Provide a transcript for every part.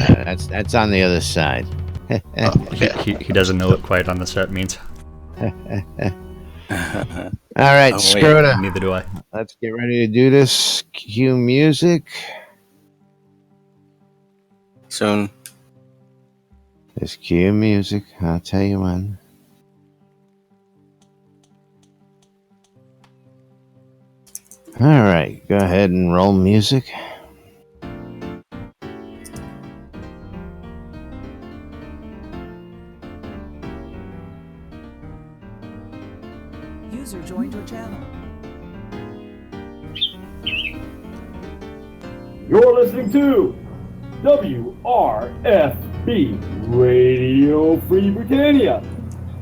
That's on the other side. He doesn't know what quiet on the set means. All right, Scroda. Neither do I. Let's get ready to do this. Cue music. Soon. Just cue music. I'll tell you when. All right, go ahead and roll music. User joined your channel. You're listening to WRFB Radio Free Britannia.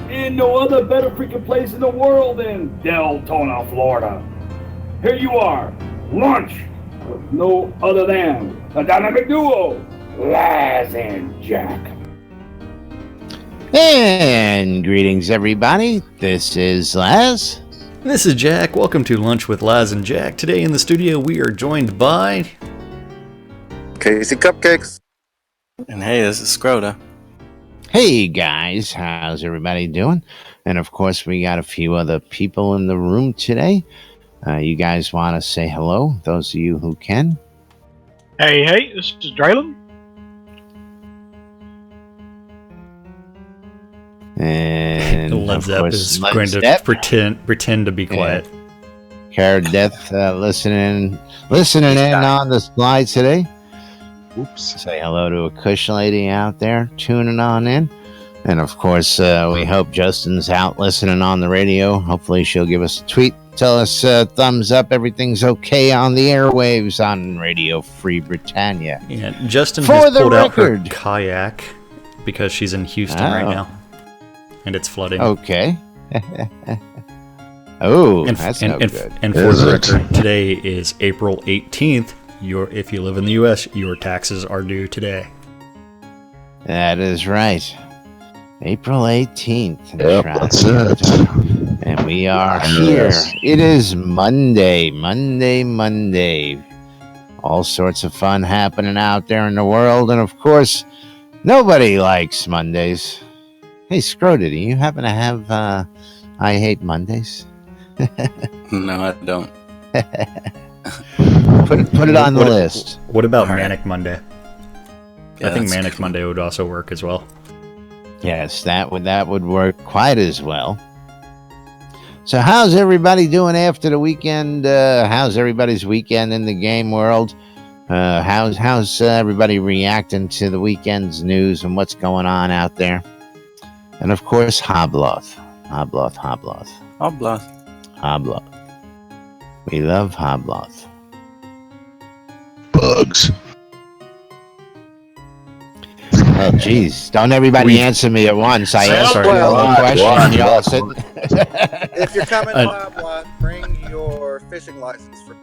And no other better freaking place in the world than Deltona, Florida. Here you are, lunch with no other than the dynamic duo, Laz and Jack. And greetings, everybody. This is Laz. This is Jack. Welcome to Lunch with Laz and Jack. Today in the studio we are joined by Casey Cupcakes. And hey, this is Scroda. Hey, guys. How's everybody doing? And, of course, we got a few other people in the room today. You guys want to say hello, those of you who can? Hey, this is Draylon. And Led Zepp is going to pretend to be quiet. Cara Death listening in on the slide today. Oops. Say hello to a Kush lady out there tuning on in. And, of course, we hope Justin's out listening on the radio. Hopefully she'll give us a tweet. Tell us thumbs up, everything's okay on the airwaves on Radio Free Britannia. Yeah, Justin has pulled out her kayak because she's in Houston right now. And it's flooding. Okay. That's no good. And for the record, today is April 18th. If you live in the U.S., your taxes are due today. That is right. April 18th. Yep, that's it. And we are here. It is Monday. All sorts of fun happening out there in the world. And, of course, nobody likes Mondays. Hey, Scroda, do you happen to have I Hate Mondays? No, I don't. Put it on the list. What about Manic Monday? Yeah, I think Manic Monday would also work as well. Yes, that would work quite as well. So how's everybody doing after the weekend? How's everybody's weekend in the game world? How's everybody reacting to the weekend's news and what's going on out there? And of course, Hobloth. We love Hobloth. Bugs. Oh, jeez. Don't everybody answer me at once. I answered one question. Y'all sitting. If you're coming to Hobloth, bring your fishing license for.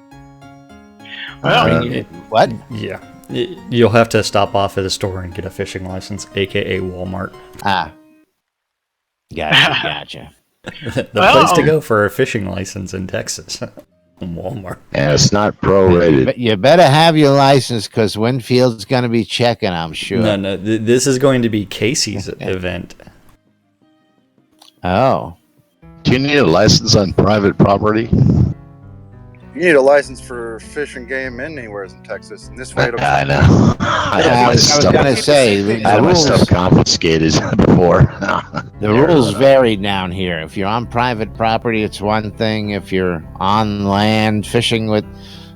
Well, what? Yeah. You'll have to stop off at a store and get a fishing license, a.k.a. Walmart. Gotcha. The place to go for a fishing license in Texas. Walmart. And it's not prorated. You better have your license because Winfield's going to be checking, I'm sure. No. This is going to be Casey's event. Oh. Do you need a license on private property? You need a license for fish and game anywhere in Texas. And this way it'll I know. I was going to say, I had my stuff confiscated before. The rules vary down here. If you're on private property, it's one thing. If you're on land fishing with,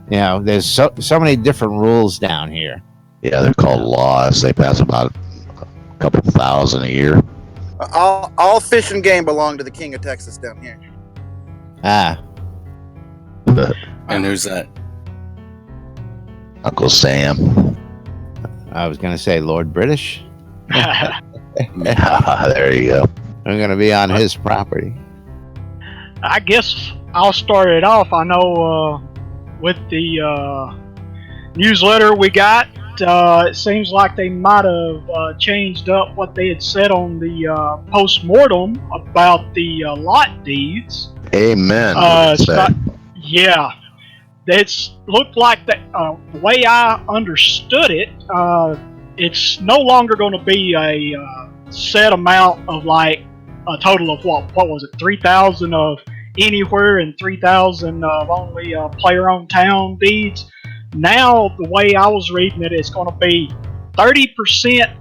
there's so many different rules down here. Yeah, they're called laws. They pass about a couple thousand a year. all fish and game belong to the king of Texas down here. And who's that? Uncle Sam. I was going to say Lord British. There you go. I'm going to be on his property. I guess I'll start it off. I know with the newsletter we got, it seems like they might have changed up what they had said on the post-mortem about the lot deeds. Amen. It's looked like that. The way I understood it, it's no longer going to be a set amount of like a total of what was it, 3,000 of anywhere and 3,000 of only player-owned town deeds. Now, the way I was reading it, it's going to be 30%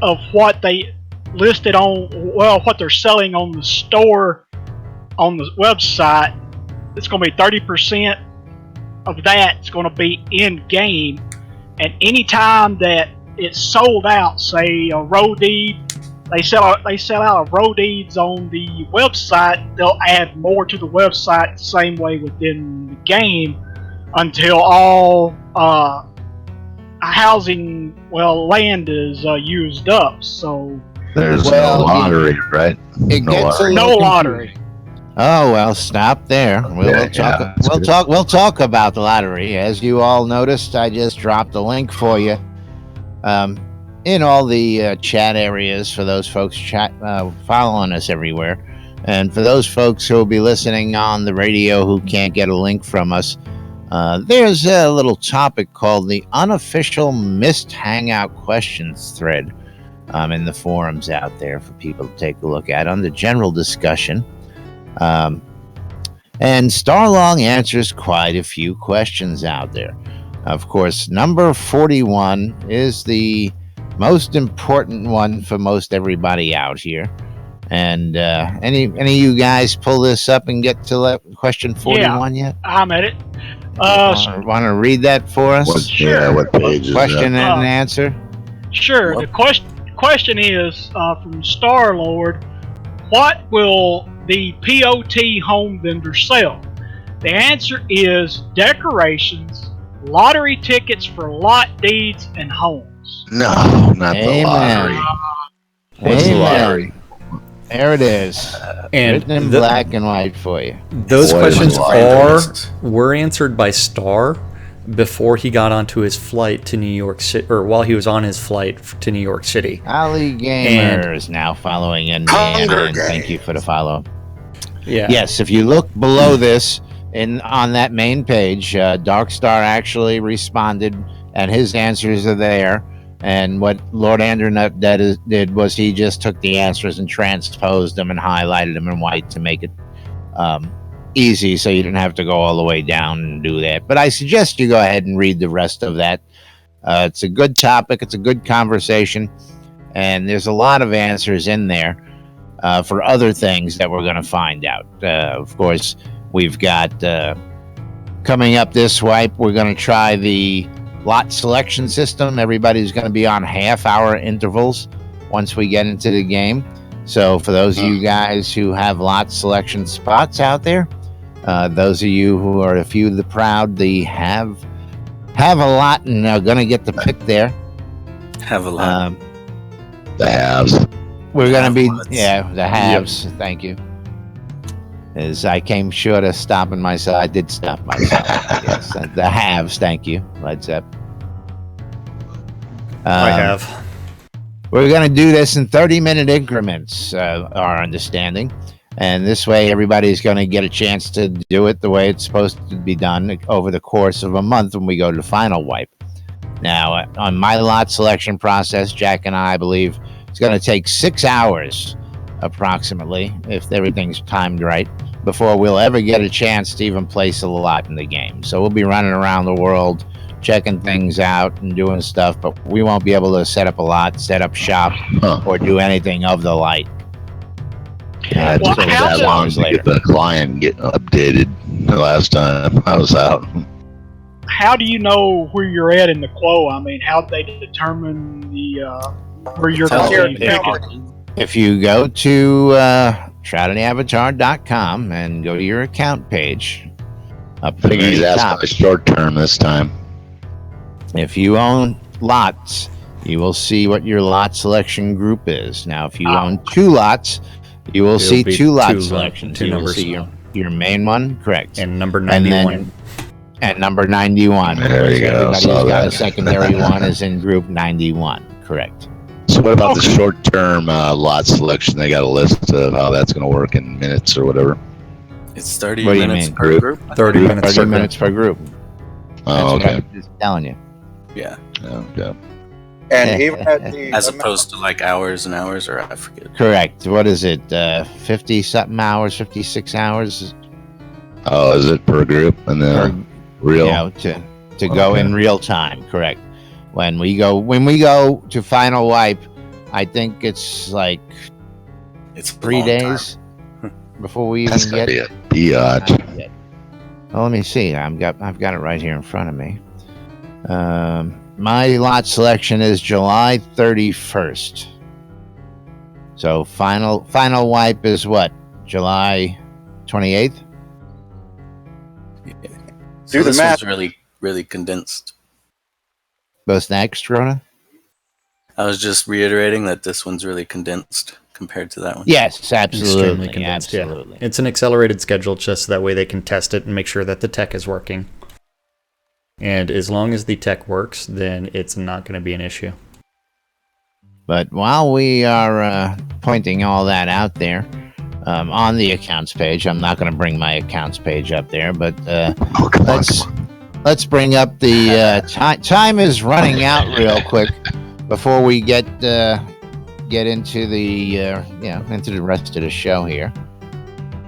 of what they listed on, well, what they're selling on the store on the website. It's going to be 30% of that's going to be in game, and anytime that it's sold out, say a road deed, they sell out a road deeds on the website, they'll add more to the website the same way within the game until all housing, land is used up. So there's no lottery, right? No lottery. Oh well, stop there. We'll talk about the lottery. As you all noticed, I just dropped a link for you in all the chat areas for those folks following us everywhere, and for those folks who will be listening on the radio who can't get a link from us. There's a little topic called the unofficial missed hangout questions thread in the forums out there for people to take a look at under general discussion. And Starlong answers quite a few questions out there. Of course, number 41 is the most important one for most everybody out here. And any of you guys pull this up and get to question 41 yet? I'm at it. Want to read that for us? Sure. What page is question that? and answer? Sure. The question is from Star Lord. What will the POT home vendor sell? The answer is decorations, lottery tickets for lot deeds, and homes. No, not the lottery. What's the lottery? There it is. And written in black and white for you. Those questions were answered by Starr before he got onto his flight to New York City, or while he was on his flight to New York City. Ali Gamer is now following in. Thank you for the follow. Yeah. Yes, if you look below this on that main page, Darkstar actually responded, and his answers are there. And what Lord Andernut did was he just took the answers and transposed them and highlighted them in white to make it easy, so you didn't have to go all the way down and do that. But I suggest you go ahead and read the rest of that. It's a good topic. It's a good conversation. And there's a lot of answers in there for other things that we're going to find out. Of course, we've got coming up this swipe, we're going to try the lot selection system. Everybody's going to be on half-hour intervals once we get into the game. So for those of you guys who have lot selection spots out there, those of you who are a few of the proud, the have a lot and are going to get the pick there. Have a lot. The haves. We're going to be, the haves. Yep. Thank you. As I came short of stopping myself, I did stop myself. Yes, the haves. Thank you, Led Zepp. I have. We're going to do this in 30-minute increments, our understanding. And this way, everybody's going to get a chance to do it the way it's supposed to be done over the course of a month when we go to the final wipe. Now, on my lot selection process, Jack and I believe it's going to take 6 hours, approximately, if everything's timed right, before we'll ever get a chance to even place a lot in the game. So we'll be running around the world, checking things out and doing stuff, but we won't be able to set up a lot, set up shop, or do anything of the like. Yeah, it took that long to get the client get updated the last time I was out. How do you know where you're at in the quo? I mean, how do they determine the where you're going to pick? If you go to shroudedavatar.com and go to your account page, up I think he's asking a short term this time. If you own lots, you will see what your lot selection group is. Now, if you own 2 lots, you will see 2 lot selections. You will see your main one, correct, and number 91. And number 91. There you go. Everybody's got a secondary one is in group 91, correct. So what about the short-term lot selection? They got a list of how that's going to work in minutes or whatever. It's 30 minutes per group. 30 minutes per group. Oh, That's okay. what I'm just telling you. Yeah. Okay. And even at the as opposed to like hours and hours, or I forget. Correct. What is it? 50-something hours, 56 hours? Oh, is it per group? And then real? Yeah, to go in real time. Correct. When we go to Final Wipe, I think it's like It's 3 days before we even That's gonna get. be a biatch. Well, let me see. I've got it right here in front of me. My lot selection is July 31st. So final wipe is what? July 28th? So the this math. one's really, really condensed. What's next, Rona? I was just reiterating that this one's really condensed compared to that one. Yes, absolutely. Extremely condensed, Absolutely. Yeah. It's an accelerated schedule just so that way they can test it and make sure that the tech is working. And as long as the tech works, then it's not going to be an issue. But while we are pointing all that out there on the accounts page, I'm not going to bring my accounts page up there, but let's bring up the time is running out real quick before we get into the rest of the show here,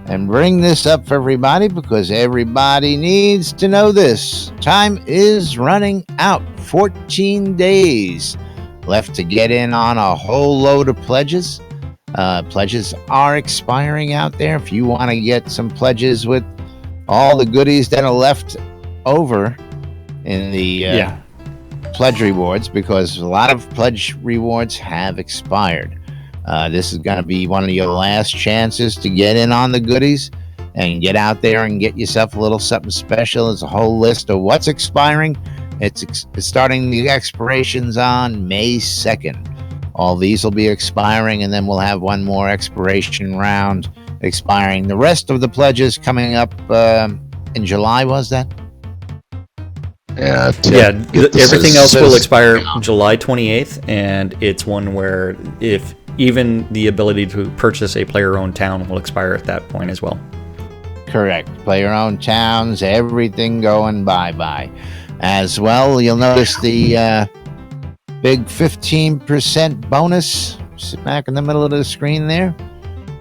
and bring this up for everybody because everybody needs to know this. Time is running out. 14 days left to get in on a whole load of pledges. Pledges are expiring out there. If you want to get some pledges with all the goodies that are left over in the pledge rewards, because a lot of pledge rewards have expired. This is going to be one of your last chances to get in on the goodies and get out there and get yourself a little something special. There's a whole list of what's expiring. It's starting the expirations on May 2nd. All these will be expiring, and then we'll have one more expiration round expiring. The rest of the pledges coming up in July, was that? Everything else will expire July 28th, and it's one where if even the ability to purchase a player-owned town will expire at that point as well. Correct. Player-owned towns, everything going bye-bye. As well, you'll notice the big 15% bonus back in the middle of the screen there.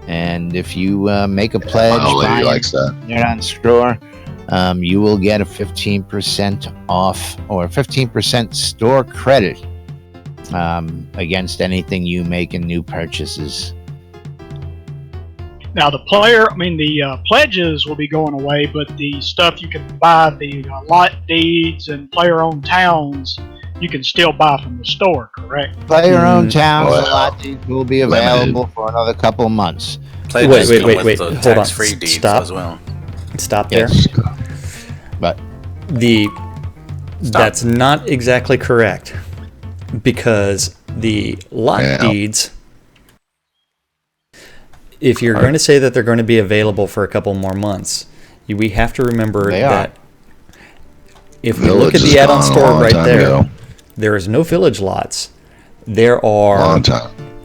And if you make a pledge on store, you will get a 15% off or 15% store credit against anything you make in new purchases. Now the pledges will be going away, but the stuff you can buy, the lot deeds and player-owned towns, you can still buy from the store, correct? Player-owned towns and lot deeds will be available for another couple of months. Wait. Hold tax-free deeds Stop. as well. Stop there. Yes. But that's not exactly correct, because the lot deeds, if you're going to say that they're going to be available for a couple more months, we have to remember that if we look at the add-on store right there, there is no village lots. There are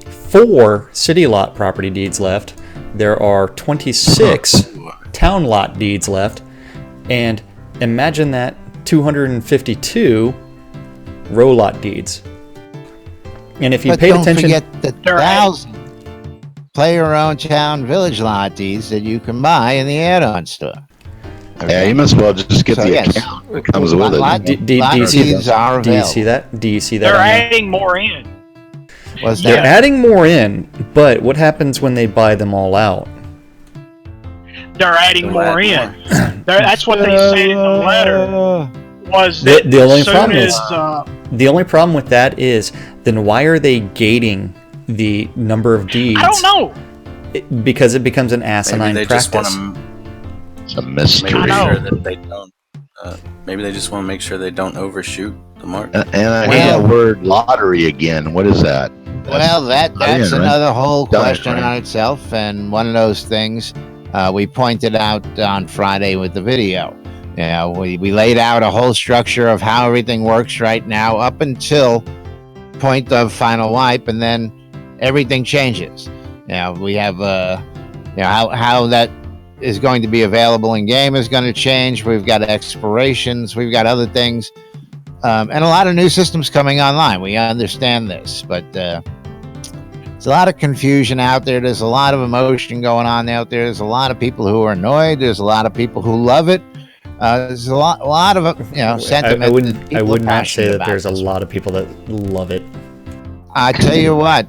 4 city lot property deeds left. There are 26 town lot deeds left. And imagine that 252 row lot deeds. And if you paid attention, don't forget the 1,000 player-owned town village lot deeds that you can buy in the add-on store. Okay. Yeah, you must as well just get the account that comes with it. Do you see that? Do you see that? They're adding more in. They're adding more in, but what happens when they buy them all out? They're adding more in. That's what they said in the letter. Was that the only problem with that is, then why are they gating the number of deeds? I don't know. Because it becomes an asinine practice. It's a mystery. Maybe they just want to make sure they don't overshoot the mark. And I hear that word lottery again. What is that? That's another whole question on itself, and one of those things we pointed out on Friday with the video. We laid out a whole structure of how everything works right now up until point of final wipe, and then everything changes. We have how that is going to be available in game is going to change. We've got expirations. We've got other things. and a lot of new systems coming online. We understand this, but there's a lot of confusion out there. There's a lot of emotion going on out there. There's a lot of people who are annoyed. There's a lot of people who love it. There's a lot of sentiment. I would not say that there's a lot of people that love it. I tell you what,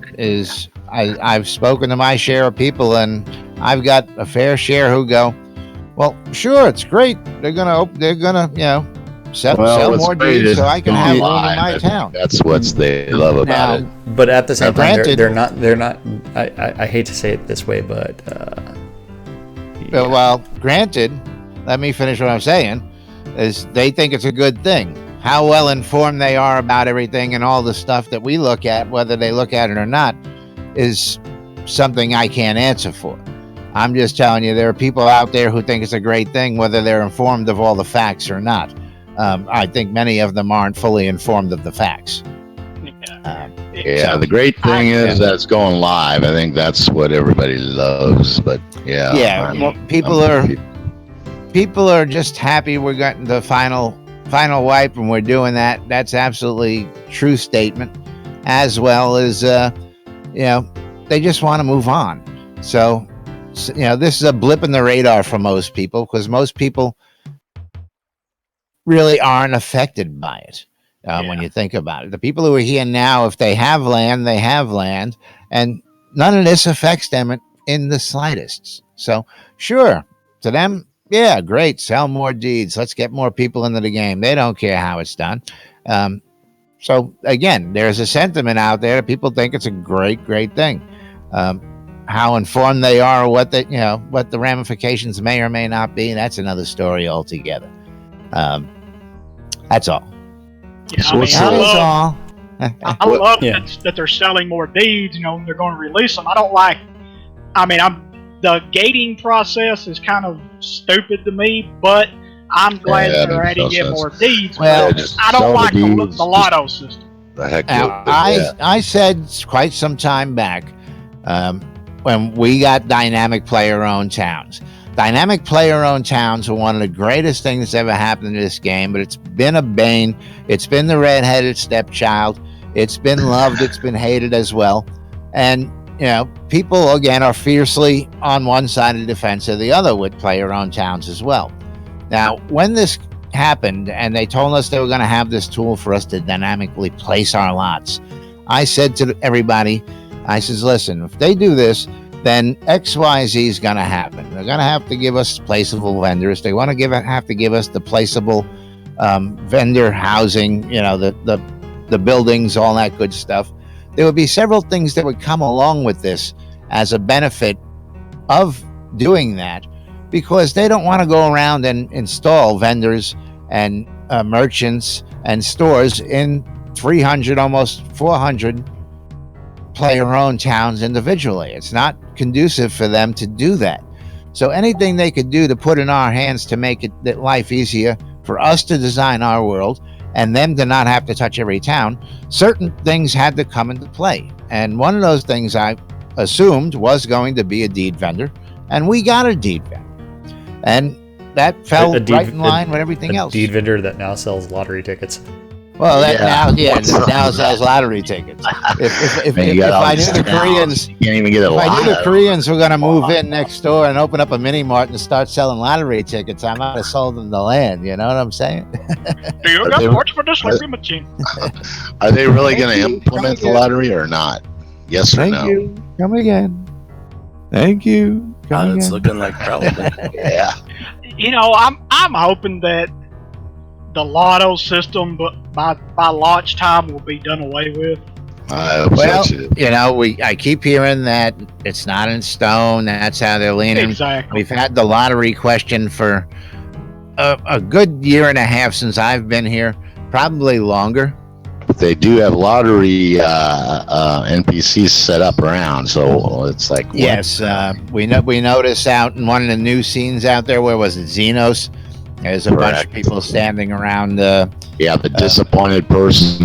I've spoken to my share of people, and I've got a fair share who go, well, sure, it's great. They're gonna sell more deeds so I can have room in my town. That's what they love about it. But at the same time, they're not. I hate to say it this way, but well, granted, let me finish what I'm saying. Is they think it's a good thing. How well informed they are about everything and all the stuff that we look at, whether they look at it or not, is something I can't answer for. I'm just telling you, there are people out there who think it's a great thing, whether they're informed of all the facts or not. I think many of them aren't fully informed of the facts. The great thing is that it's going live. I think that's what everybody loves. But people are just happy we're getting the final wipe and we're doing that. That's absolutely true statement. As well as they just want to move on. So this is a blip in the radar for most people, because most people really aren't affected by it. When you think about it, the people who are here now, if they have land, they have land, and none of this affects them in the slightest. So sure, to them, yeah, great, sell more deeds. Let's get more people into the game. They don't care how it's done. So again, there's a sentiment out there. People think it's a great thing. How informed they are, what the ramifications may or may not be, that's another story altogether. That's all. Yeah, I love that they're selling more deeds. They're going to release them. I don't like. The gating process is kind of stupid to me, but I'm glad they're adding in more deeds. Well, I don't like the lotto system. The heck I said quite some time back, when we got dynamic player-owned towns. Dynamic player-owned towns are one of the greatest things that's ever happened in this game, but it's been a bane. It's been the red-headed stepchild. It's been loved. It's been hated as well. And, people, again, are fiercely on one side of the fence or the other with player-owned towns as well. Now, when this happened and they told us they were going to have this tool for us to dynamically place our lots, I said to everybody, I says, listen, if they do this, then XYZ is going to happen. They're going to have to give us placeable vendors. They want to have to give us the placeable vendor housing, the buildings, all that good stuff. There would be several things that would come along with this as a benefit of doing that, because they don't want to go around and install vendors and merchants and stores in 300, almost 400 player-owned towns individually. It's not conducive for them to do that. So anything they could do to put in our hands to make it life easier for us to design our world and them to not have to touch every town, certain things had to come into play. And one of those things I assumed was going to be a deed vendor, and we got a deed vendor. And that fell right in line with everything else. A deed vendor that now sells lottery tickets. Well, now sells lottery tickets. If I knew the Koreans, you can't even get a if I knew the Koreans were going to move in next door and open up a mini mart and start selling lottery tickets, I might have sold them the land. You know what I'm saying? Do you got parts for this lottery machine? Are they really going to implement the lottery or not? Yes or no? Thank you. Come again. Thank you. It's looking like probably. Yeah. I'm hoping that the lotto system, but by launch time, will be done away with. I keep hearing that it's not in stone. That's how they're leaning. Exactly. We've had the lottery question for a good year and a half since I've been here, probably longer. They do have lottery NPCs set up around, so it's like what? Yes. We noticed out in one of the new scenes out there. Where was it? Xenos. There's a bunch of people standing around. The disappointed person,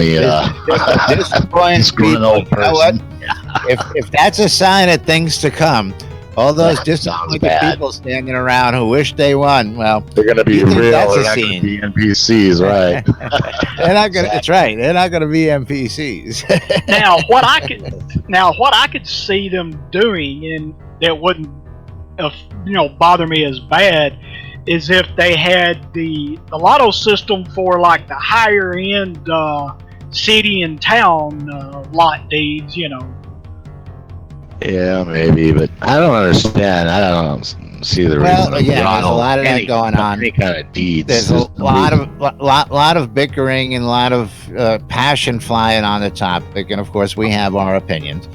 disappointed screwing old person. You know what? If that's a sign of things to come, All those disappointed people standing around who wish they won. Well, they're going to be real. They're not going to be NPCs, right? They're not going. That's right. They're not going to be NPCs. Now, what I could see them doing, and that wouldn't, bother me as bad, is if they had the lotto system for like the higher end city and town lot deeds, Yeah, maybe, but I don't understand. I don't see the reason. Well, again, there's a lot of that going on. Any kind of deeds. There's a lot of bickering and a lot of passion flying on the topic, and of course, we have our opinions.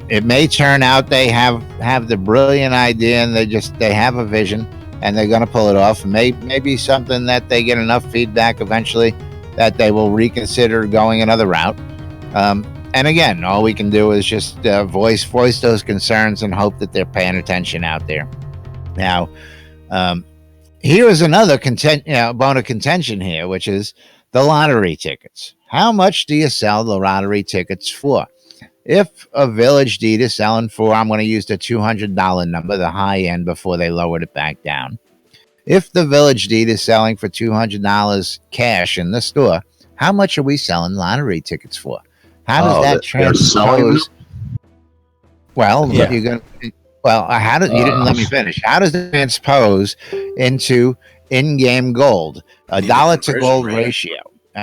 It may turn out they have the brilliant idea, and they have a vision, and they're going to pull it off. Maybe something that they get enough feedback eventually that they will reconsider going another route. And again, all we can do is just voice those concerns and hope that they're paying attention out there. Now, here is another bone of contention here, which is the lottery tickets. How much do you sell the lottery tickets for? If a village deed is selling for, I'm going to use the $200 number, the high end, before they lowered it back down. If the village deed is selling for $200 cash in the store, how much are we selling lottery tickets for? How does that transpose? Well, yeah. You didn't let me finish. How does it transpose into in-game gold? A dollar to gold ratio.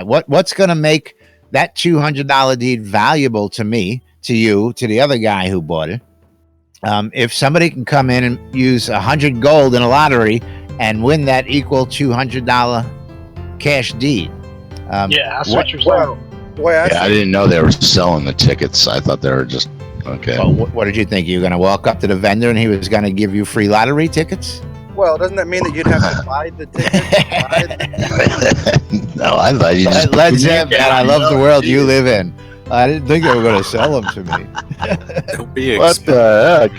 What's going to make that $200 deed valuable to me, to you, to the other guy who bought it? If somebody can come in and use 100 gold in a lottery and win that equal $200 cash deed. That's what you're saying. I didn't know they were selling the tickets. I thought they were just okay. Well, what did you think? You were going to walk up to the vendor and he was going to give you free lottery tickets? Well, doesn't that mean that you'd have to buy the tickets? No, I thought you just. Let's have that. I love the world you live in. I didn't think they were going to sell them to me. It'll be what the heck?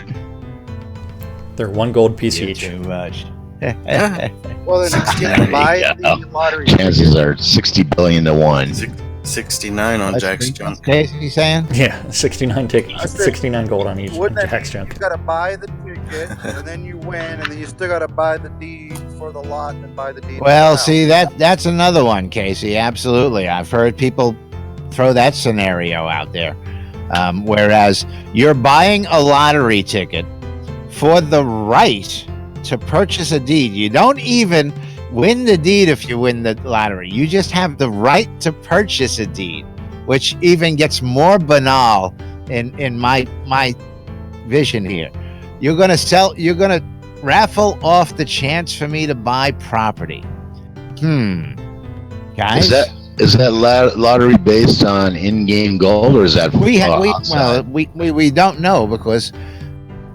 They're one gold piece each. Too much. Well, then you can buy the lottery. Chances are 60 billion to 1. 69 on Jack's junk. Casey saying? Yeah, 69 tickets, 69 gold on each Jack's junk. You gotta buy the ticket, and then you win, and then you still gotta buy the deed for the lot and buy the deed. Well, see, that's another one, Casey. Absolutely. I've heard people throw that scenario out there. Whereas you're buying a lottery ticket for the right to purchase a deed. You don't even win the deed if you win the lottery. You just have the right to purchase a deed, which even gets more banal in my vision here. You're going to raffle off the chance for me to buy property. Guys? Is that lottery based on in-game gold, or is that we don't know, because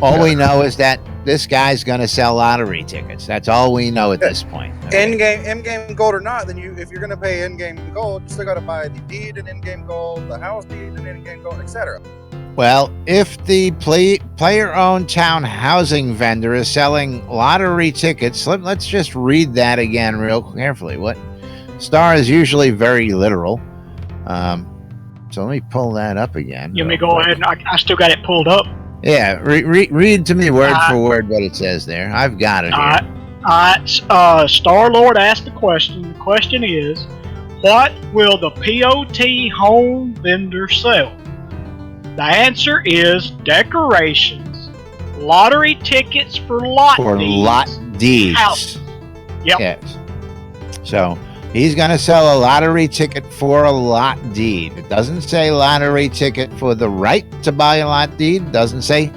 all we know is that this guy's going to sell lottery tickets. That's all we know at this point. Okay? In-game gold or not, then if you're going to pay in-game gold, you still got to buy the deed and in-game gold, the house deed and in-game gold, etc. Well, if the player-owned town housing vendor is selling lottery tickets, let's just read that again real carefully. What Starr is usually very literal. So let me pull that up again. You may go ahead, and I still got it pulled up. Yeah, read to me word for word what it says there. I've got it here. Star Lord asked the question. The question is, what will the POT home vendor sell? The answer is decorations, lottery tickets for lot deeds. House. Yep. Yes. So he's going to sell a lottery ticket for a lot deed. It doesn't say lottery ticket for the right to buy a lot deed. It doesn't say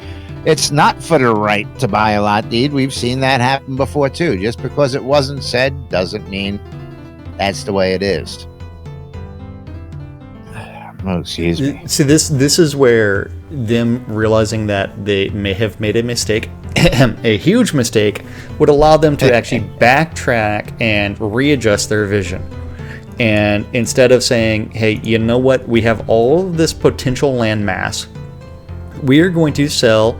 it's not for the right to buy a lot deed. We've seen that happen before too. Just because it wasn't said doesn't mean that's the way it is. Oh, excuse me. See, this is where them realizing that they may have made a mistake, a huge mistake, would allow them to actually backtrack and readjust their vision. And instead of saying, hey, you know what, we have all of this potential land mass, we are going to sell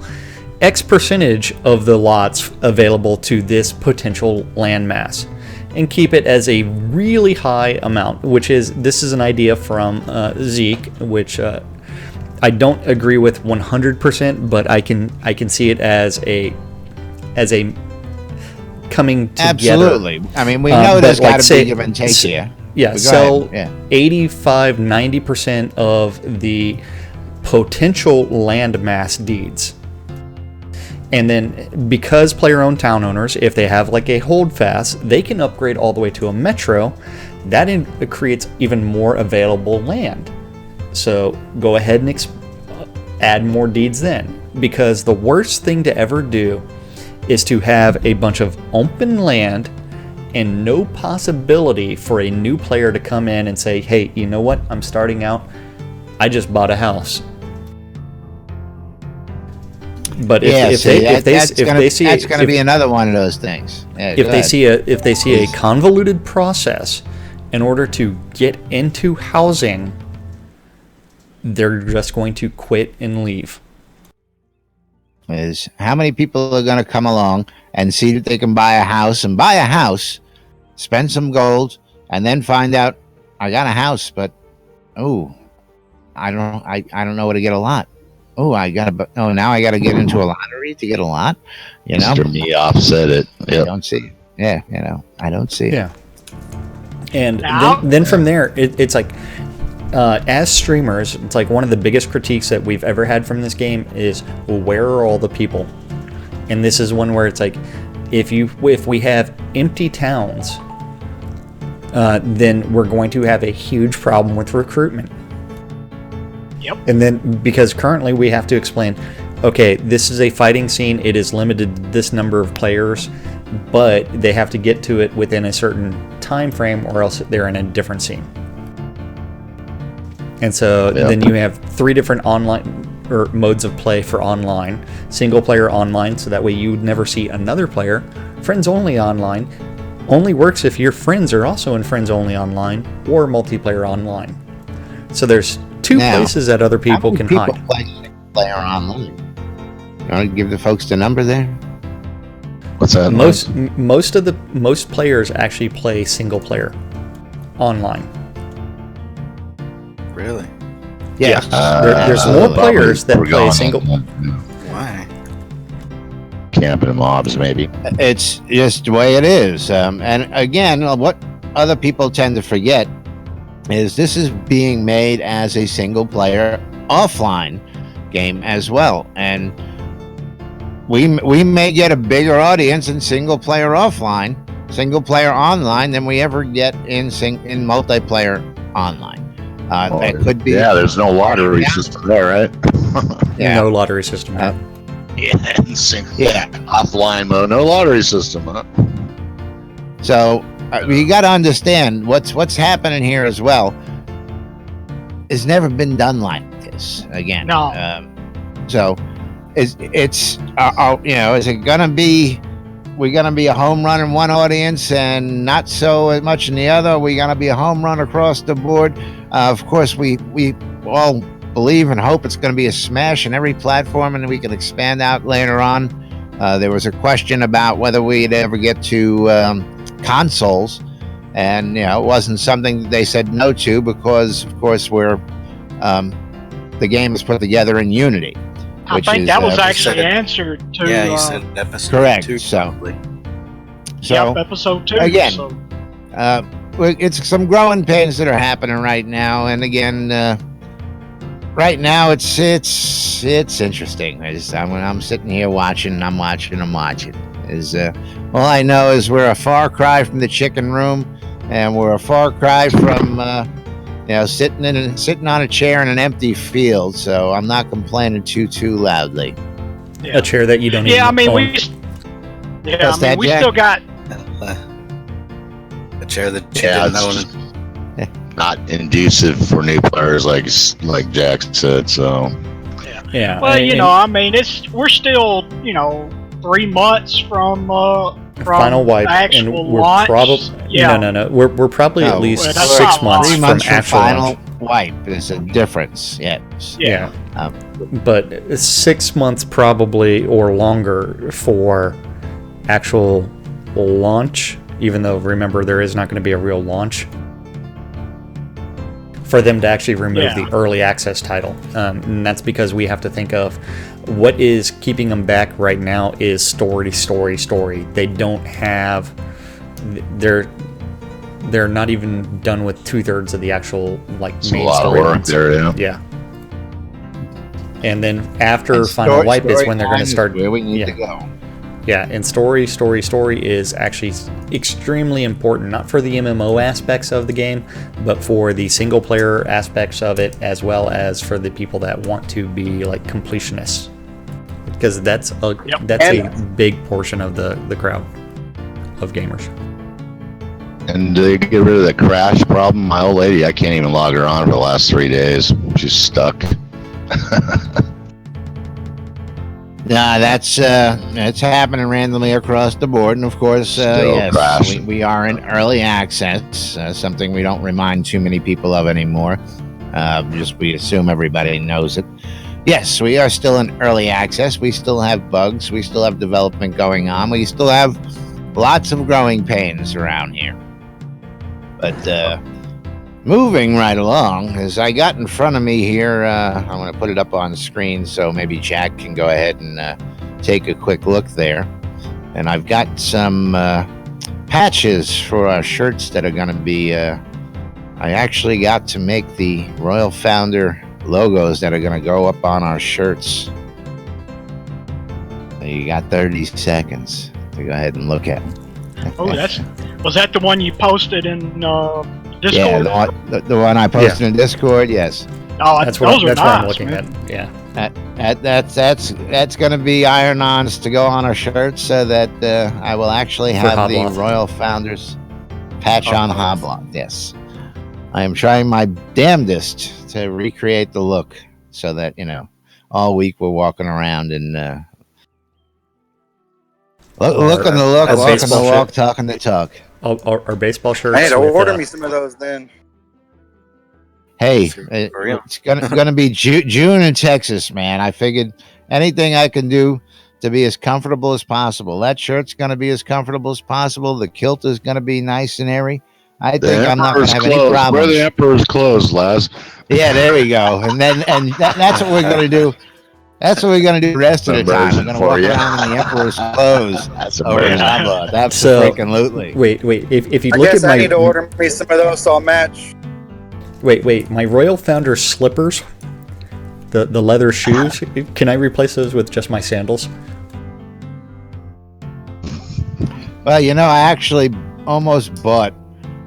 X percentage of the lots available to this potential land mass, and keep it as a really high amount, this is an idea from Zeke, which I don't agree with 100%, but I can see it as a coming together. Absolutely. I mean, we know there's got to be give and take here. Yeah, sell 85-90% of the potential landmass deeds. And then because player-owned town owners, if they have like a holdfast, they can upgrade all the way to a metro. That creates even more available land. So go ahead and add more deeds then. Because the worst thing to ever do is to have a bunch of open land and no possibility for a new player to come in and say, hey, you know what? I'm starting out. I just bought a house. But if they see that's going to be another one of those things. Yeah, if they see a convoluted process in order to get into housing, they're just going to quit and leave. Is how many people are going to come along and see that they can buy a house, spend some gold, and then find out I got a house, but I don't know where to get a lot. Now I got to get into a lottery to get a lot. You know, Mr. Me offset it. Yep. I don't see it. Yeah, I don't see it. Yeah. And then from there, it's like, as streamers, it's like one of the biggest critiques that we've ever had from this game is, well, where are all the people? And this is one where it's like, if we have empty towns, then we're going to have a huge problem with recruitment. Yep. And then because currently we have to explain, okay, this is a fighting scene. It is limited to this number of players, but they have to get to it within a certain time frame, or else they're in a different scene. And so then you have 3 different online or modes of play for online. Single player online, so that way you would never see another player. Friends only online only works if your friends are also in friends only online or multiplayer online. So there's 2 places that other people can hide. Play single player online. You want to give the folks the number there? What's that? Most players actually play single player online. Really? Yeah. There's more players that play single. Why? Camping mobs, maybe. It's just the way it is. And again, what other people tend to forget is this is being made as a single player offline game as well. And we may get a bigger audience in single player online than we ever get in multiplayer online. That could be. Yeah, there's no lottery system there, right? No lottery system. Offline mode, no lottery system, huh? So you got to understand what's happening here as well. It's never been done like this again. No. So is it gonna be? We're gonna be a home run in one audience and not so much in the other. We're gonna be a home run across the board. Of course, we all believe and hope it's going to be a smash in every platform, and we can expand out later on. There was a question about whether we'd ever get to consoles, and it wasn't something that they said no to, because of course the game is put together in Unity. I think that was actually answered to. Yeah, you said episode correct. 2. So episode 2 again. It's some growing pains that are happening right now, and again, right now it's interesting. I'm sitting here watching. I'm watching. All I know is we're a far cry from the chicken room, and we're a far cry from sitting on a chair in an empty field. So I'm not complaining too loudly. Yeah. A chair that you don't. Yeah, even we still got. A chair that you didn't own. Not inducive for new players, like Jack said. So yeah. Well, we're still 3 months from final wipe, and we're probably no. We're probably at least 6 months from actual final wipe. There's a difference. Yes. Yeah. But 6 months probably or longer for actual launch. Even though, remember, there is not going to be a real launch. for them to actually remove the early access title. And that's because we have to think of what is keeping them back right now is story. They don't have, they're not even done with 2/3 of the actual like main a lot story of work lines. there, Yeah. And then after Final Wipe is when they're going to start. Where we need to go. Yeah, and story is actually extremely important, not for the MMO aspects of the game, but for the single player aspects of it, as well as for the people that want to be like completionists, because that's a big portion of the crowd of gamers. And they get rid of the crash problem. My old lady, I can't even log her on for the last 3 days. She's stuck. No, that's happening randomly across the board, and of course, yes, we are in early access. Something we don't remind too many people of anymore. Just we assume everybody knows it. Yes, we are still in early access. We still have bugs. We still have development going on. We still have lots of growing pains around here. But moving right along, as I got in front of me here, I'm going to put it up on screen so maybe Jack can go ahead and take a quick look there. And I've got some patches for our shirts that are going to be... I actually got to make the Royal Founder logos that are going to go up on our shirts. So you got 30 seconds to go ahead and look at them. Oh, was that the one you posted in Discord? Yeah, the one I posted in Discord. Yes. Oh, that's what nice, I'm looking man. at. Yeah. That's going to be iron-ons to go on our shirts, so that I will actually have the Royal Founders patch on Hobloth. Yes. I am trying my damnedest to recreate the look, so that all week we're walking around and looking the look, walking the walk, talking the talk. Our baseball shirts. I had to order me some of those then. Hey, it's gonna be June in Texas, man. I figured anything I can do to be as comfortable as possible. That shirt's gonna be as comfortable as possible. The kilt is gonna be nice and airy. I think I'm not gonna have any problems. Wear the Emperor's clothes, Laz. Yeah, there we go. And that's what we're gonna do. That's what we're going to do the rest of the time. We're going to walk around in the Emperor's clothes. That's absolutely. Wait. If you I look guess at I need to order me some of those so I'll match. Wait. My Royal Founder slippers, the leather shoes, can I replace those with just my sandals? Well, I actually almost bought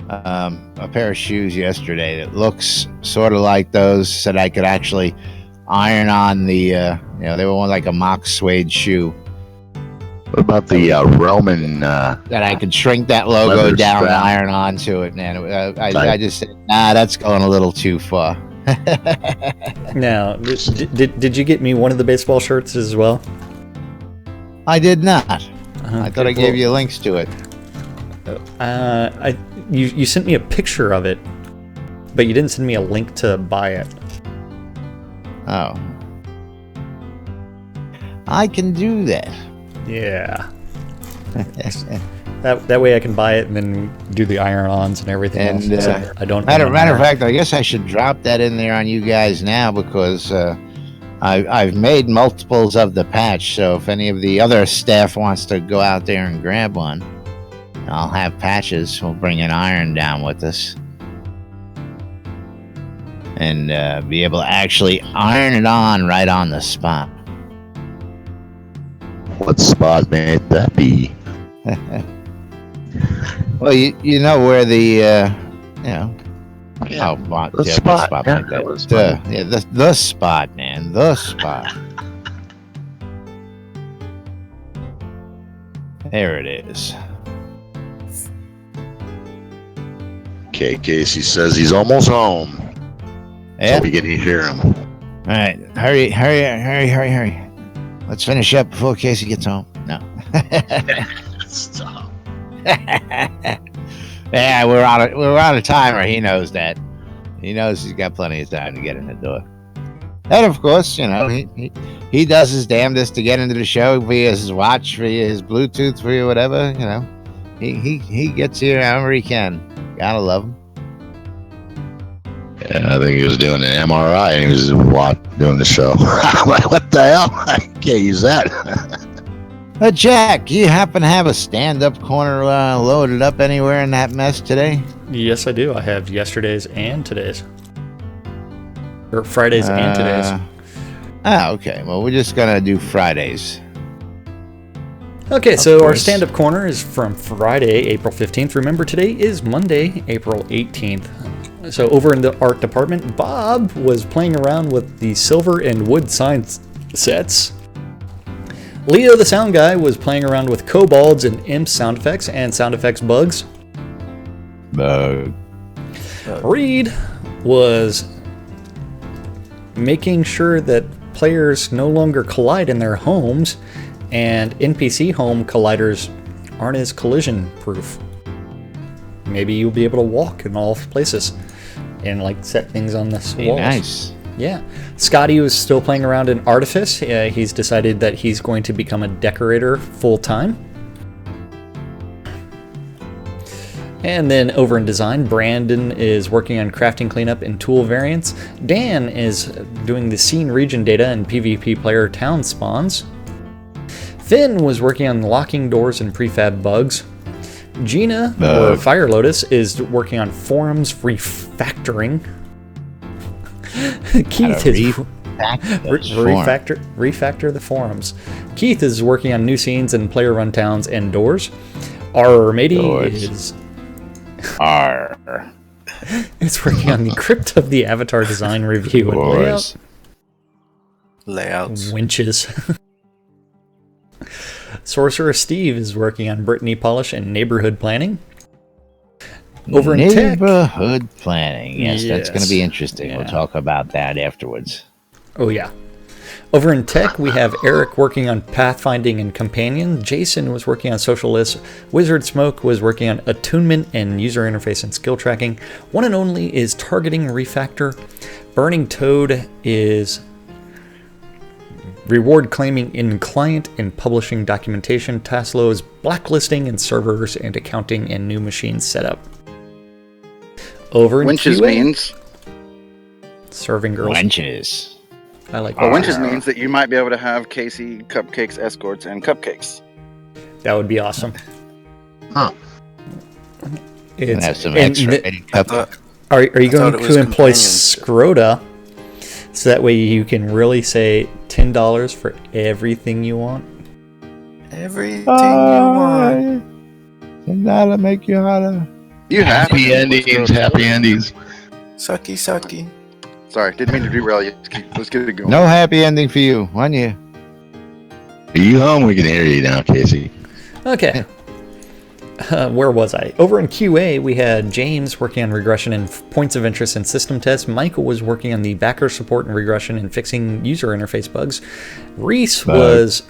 a pair of shoes yesterday that looks sort of like those, so that I could actually iron on the they were like a mock suede shoe. What about the Roman that I could shrink that logo down and iron onto it, man. I just said, nah, that's going a little too far. Now, did you get me one of the baseball shirts as well? I did not. I thought I gave you links to it. You sent me a picture of it, but you didn't send me a link to buy it. Oh. I can do that. Yeah. that way I can buy it and then do the iron-ons and everything else. So I don't. Matter of fact, I guess I should drop that in there on you guys now, because I've made multiples of the patch. So if any of the other staff wants to go out there and grab one, I'll have patches. We'll bring an iron down with us. And be able to actually iron it on right on the spot. What spot may that be? Well, you know where the the spot. The spot, man, the spot. There it is. Okay, Casey says he's almost home. Yeah. So we can hear him. All right, hurry. Let's finish up before Casey gets home. No. Stop. Yeah, we're on a timer. He knows that. He knows he's got plenty of time to get in the door. And of course, he does his damnedest to get into the show via his watch, via his Bluetooth, via whatever. He gets here however he can. Gotta love him. Yeah, I think he was doing an MRI and he was doing the show. I'm like, what the hell? I can't use that. Jack, you happen to have a stand-up corner loaded up anywhere in that mess today? Yes, I do. I have yesterday's and today's. Or Friday's and today's. Okay. Well, we're just going to do Fridays. Okay, so our stand-up corner is from Friday, April 15th. Remember, today is Monday, April 18th. So over in the art department, Bob was playing around with the silver and wood sign sets. Leo, the sound guy, was playing around with kobolds and imp sound effects and sound effects bugs. Reed was making sure that players no longer collide in their homes, and NPC home colliders aren't as collision proof. Maybe you'll be able to walk in all places and like set things on the walls. Nice. Yeah. Scotty was still playing around in Artifice. He's decided that he's going to become a decorator full time. And then over in design, Brandon is working on crafting cleanup and tool variants. Dan is doing the scene region data and PvP player town spawns. Finn was working on locking doors and prefab bugs. Gina, or Fire Lotus, is working on forums refactoring. Keith is refactor the forums. Keith is working on new scenes and player runtowns and doors. Armady is it's working on the crypt of the avatar design review and layouts. Winches. Sorcerer Steve is working on Brittany polish and neighborhood planning. Over in tech, neighborhood planning. Yes, that's going to be interesting. Yeah. We'll talk about that afterwards. Oh, yeah. Over in tech, we have Eric working on pathfinding and companion. Jason was working on social lists. Wizard Smoke was working on attunement and user interface and skill tracking. One and Only is targeting refactor. Burning Toad is reward claiming in client and publishing documentation. Taslo is blacklisting and servers and accounting and new machines setup. Over in Winches QA, means serving girls. Winches. I like well, winches means that you might be able to have Casey cupcakes, escorts, and cupcakes. That would be awesome. Huh. It's, have some X-rated cupcakes. Are you going to employ Scrota so that way you can really say $10 for everything you want? Everything you want. $10 make you holler. You happy endings, happy endings. Sucky, sucky. Sorry, didn't mean to derail you. Let's get it going. No happy ending for you, on you. Are you home? We can hear you now, Casey. Okay. Where was I? Over in QA, we had James working on regression and points of interest and system tests. Michael was working on the backer support and regression and fixing user interface bugs. Reese was...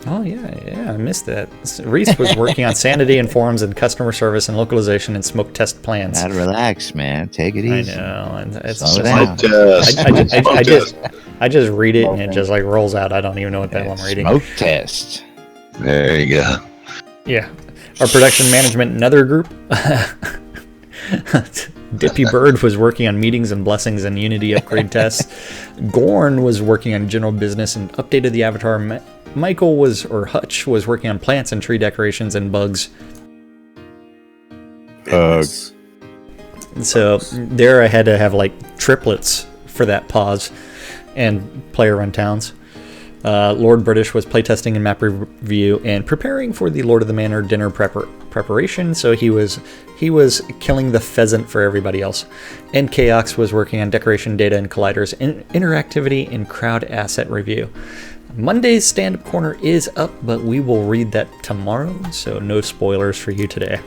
Oh, yeah, I missed that. Reese was working on sanity and forums and customer service and localization and smoke test plans. Gotta relax, man. Take it easy. I know. And it's Slow just down. I just read it and it just like rolls out. I don't even know what the hell I'm reading. Smoke test. There you go. Yeah. Our production management and other group. Dippy Bird was working on meetings and blessings and Unity upgrade tests. Gorn was working on general business and updated the avatar. Hutch was working on plants and tree decorations and bugs. So there I had to have like triplets for that pause and player runtowns. Lord British was playtesting and map review and preparing for the Lord of the Manor dinner preparation. So he was killing the pheasant for everybody else. And Chaox was working on decoration data and colliders, interactivity, and crowd asset review. Monday's stand-up corner is up, but we will read that tomorrow, so no spoilers for you today.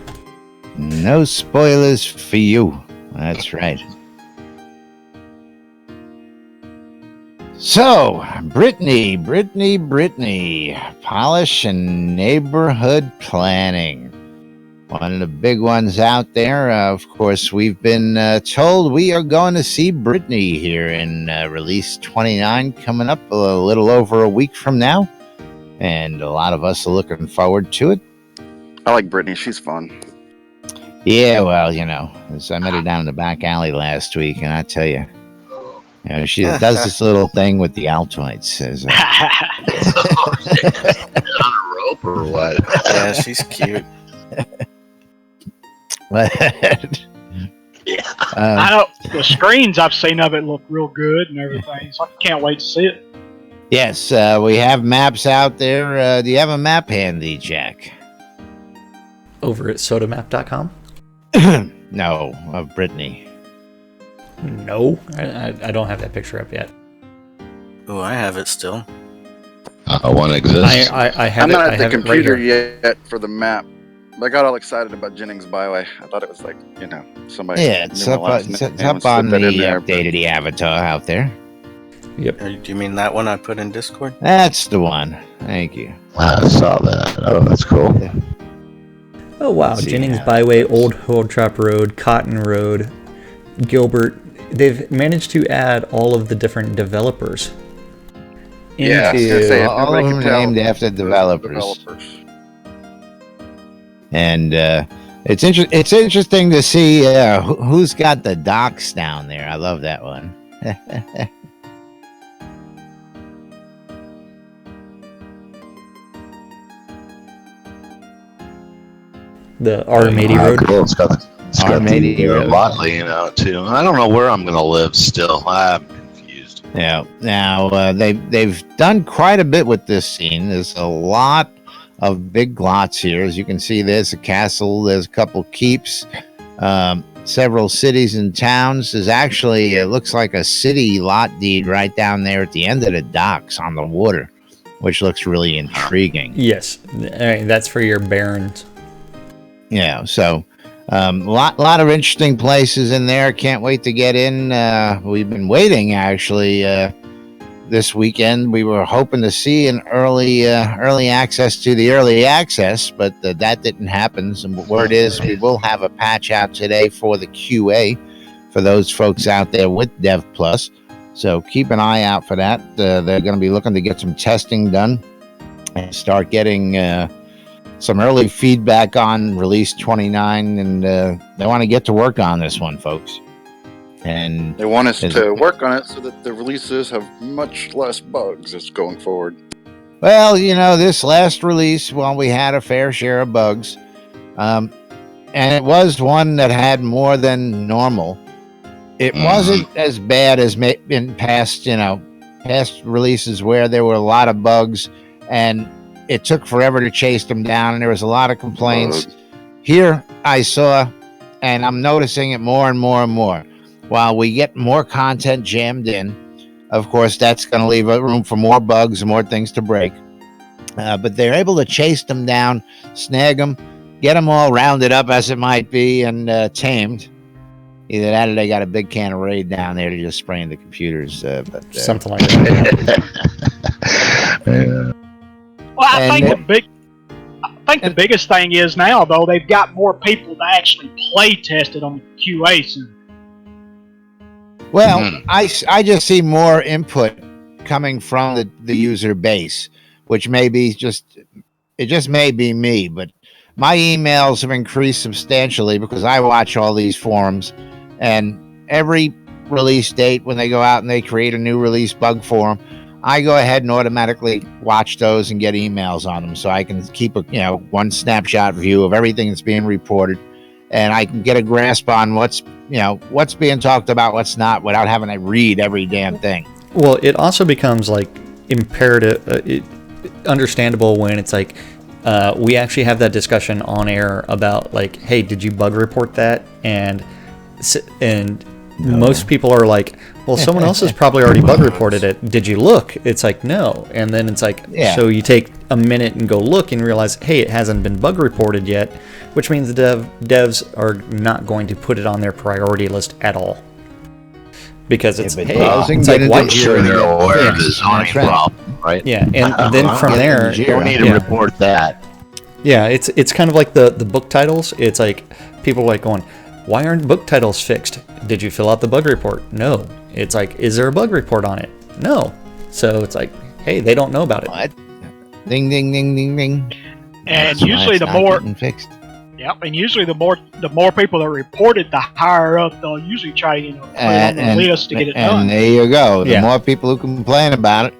No spoilers for you. That's right. So, Brittany, polish and neighborhood planning. One of the big ones out there. Of course, we've been told we are going to see Brittany here in release 29 coming up a little over a week from now. And a lot of us are looking forward to it. I like Brittany. She's fun. Yeah, well, so I met her down in the back alley last week, and I tell you, she does this little thing with the Altoids. Says, on a rope or what? Yeah, she's cute. Yeah. I know the screens I've seen of it look real good and everything, so I can't wait to see it. Yes, we have maps out there. Do you have a map handy, Jack? Over at sodamap.com? No, of Brittany. No, I don't have that picture up yet. Oh, I have it still. One exists. I have I'm it. not I at the have it right computer here. yet for the map. I got all excited about Jennings Byway. I thought it was like, somebody. Yeah, it's knew up, my last it's name up and on slipped the that in there, but- updated avatar out there. Yep. Do you mean that one I put in Discord? That's the one. Thank you. I saw that. Oh, that's cool. Oh wow, Let's see Jennings how Byway, it goes. Old Trap Road, Cotton Road, Gilbert. They've managed to add all of the different developers. Yeah, I was gonna say, if all nobody of can them tell, named after developers. And it's interesting to see who's got the docks down there. I love that one. The Armady Road. Cool. It's got Armady the Road. lot laying out too. I don't know where I'm gonna live still. I'm confused. Yeah. Now they've done quite a bit with this scene. There's a lot of big lots here. As you can see, there's a castle. There's a couple keeps. Several cities and towns. There's actually, it looks like a city lot deed right down there at the end of the docks on the water, which looks really intriguing. Yes, that's for your barons. Yeah, so lot of interesting places in there. Can't wait to get in. We've been waiting actually. This weekend we were hoping to see an early access to the early access, but that didn't happen. So word is we will have a patch out today for the QA for those folks out there with Dev Plus. So keep an eye out for that. They're going to be looking to get some testing done and start getting some early feedback on release 29, and they want to get to work on this one, folks. And they want us to work on it so that the releases have much less bugs as going forward. Well, this last release, we had a fair share of bugs, and it was one that had more than normal. It wasn't as bad as in past releases where there were a lot of bugs and it took forever to chase them down, and there was a lot of complaints. Here I saw, and I'm noticing it more and more and more. While we get more content jammed in, of course, that's going to leave room for more bugs and more things to break. But they're able to chase them down, snag them, get them all rounded up as it might be, and tamed. Either that or they got a big can of Raid down there to just spray in the computers. Something like that. Yeah. Well, I think the biggest thing is now, though, they've got more people to actually play test it on QA soon. Well, I just see more input coming from the user base, which may be it just may be me, but my emails have increased substantially because I watch all these forums, and every release date when they go out and they create a new release bug forum, I go ahead and automatically watch those and get emails on them so I can keep one snapshot view of everything that's being reported, and I can get a grasp on what's being talked about, what's not, without having to read every damn thing. Well, it also becomes like imperative, understandable when it's like we actually have that discussion on air about like, hey, did you bug report that? And most people are like, well, someone else has probably already bug reported it. Did you look? It's like, no. And then it's like, so you take a minute and go look and realize, hey, it hasn't been bug reported yet, which means the devs are not going to put it on their priority list at all. Because it's, it's like, I'm sure they're aware of the zoning problem, right? Yeah, and then from there, you don't need to report that. Yeah, it's kind of like the book titles. It's like people are like going, why aren't book titles fixed? Did you fill out the bug report? No. It's like, is there a bug report on it? No. So it's like, hey, they don't know about it. What? Ding, ding, ding, ding, ding. And usually the more, fixed. Yep, and usually the more people that report it, the higher up they'll usually try to put it on the list to get it done. And there you go. The more people who complain about it,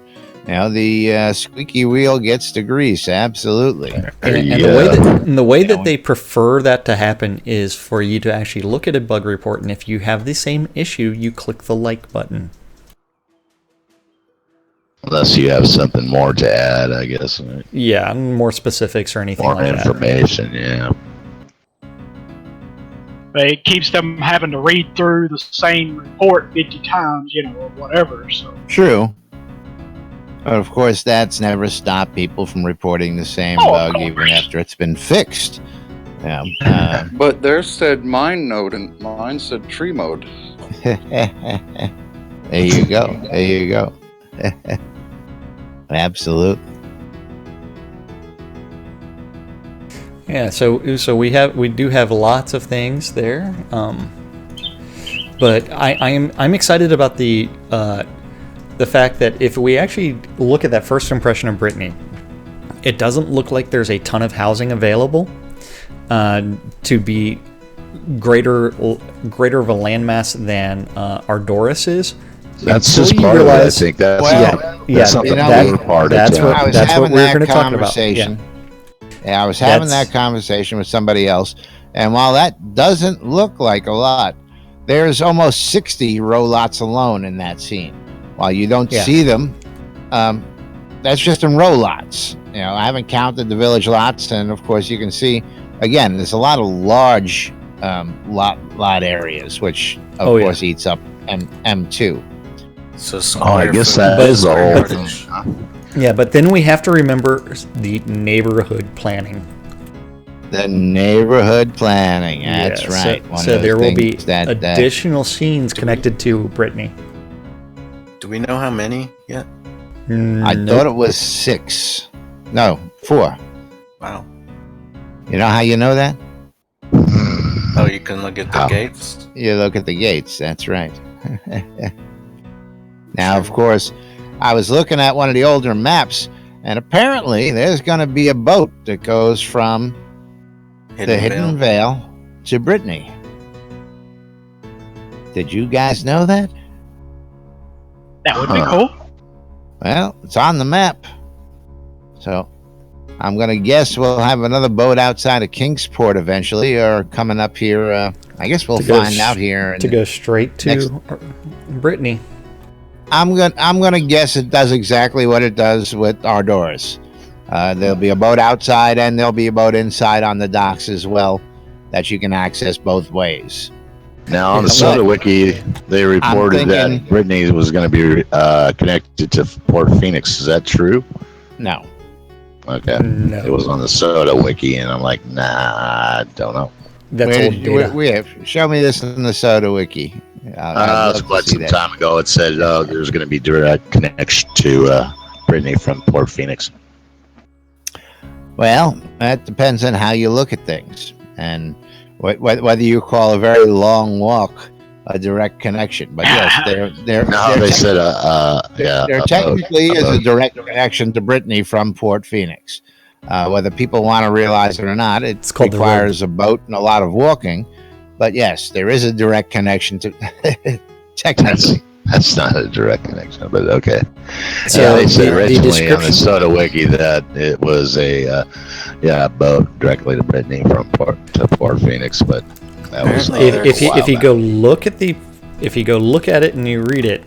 the squeaky wheel gets the grease. Absolutely. And the way that they prefer that to happen is for you to actually look at a bug report, and if you have the same issue, you click the like button. Unless you have something more to add, I guess. Right? Yeah, more specifics or anything more like that. More information, yeah. But it keeps them having to read through the same report 50 times, or whatever. So true. But of course, that's never stopped people from reporting the same bug even after it's been fixed. Yeah. But theirs said mine node and mine said tree mode. There you go. There you go. Absolutely. Yeah, so we do have lots of things there, but I'm excited about the fact that if we actually look at that first impression of Brittany, it doesn't look like there's a ton of housing available to be greater of a landmass than Ardoris is. That's just part of it, I think. That's what we're going to talk about. Yeah, I was having that conversation with somebody else, and while that doesn't look like a lot, there's almost 60 row lots alone in that scene. While you don't see them, that's just in row lots. I haven't counted the village lots, and of course you can see, again, there's a lot of large lot areas, which of course eats up M2. So I guess that is the whole thing. Yeah, but then we have to remember the neighborhood planning. The neighborhood planning, that's right. So there will be additional scenes connected to Brittany. Do we know how many yet? I thought it was 6. No, 4. Wow. You know how you know that? Oh, you can look at the gates? You look at the gates, that's right. Now, of course, I was looking at one of the older maps, and apparently there's going to be a boat that goes from the Hidden Vale to Brittany. Did you guys know that? That would be cool. Well, it's on the map. So I'm going to guess we'll have another boat outside of Kingsport eventually, or coming up here. I guess we'll find out here. To go straight to Brittany. I'm gonna guess it does exactly what it does with Ardoris. There'll be a boat outside, and there'll be a boat inside on the docks as well that you can access both ways. Now on the Soda Wiki, they reported that Brittany was going to be connected to Port Phoenix. Is that true? No. Okay. No. It was on the Soda Wiki, and I'm like, nah, I don't know. That's old data. Show me this in the Soda Wiki. It's quite some time ago. It said there's going to be direct connection to Brittany from Port Phoenix. Well, that depends on how you look at things, and whether you call a very long walk a direct connection. But yes, there technically is a direct connection to Brittany from Port Phoenix. Whether people want to realize it or not, it requires a boat and a lot of walking. But yes, there is a direct connection to technically. That's not a direct connection, but okay. So they said originally on the Soda Wiki that it was a boat directly to Brittany from Port Phoenix, but that was if you go look at it and you read it,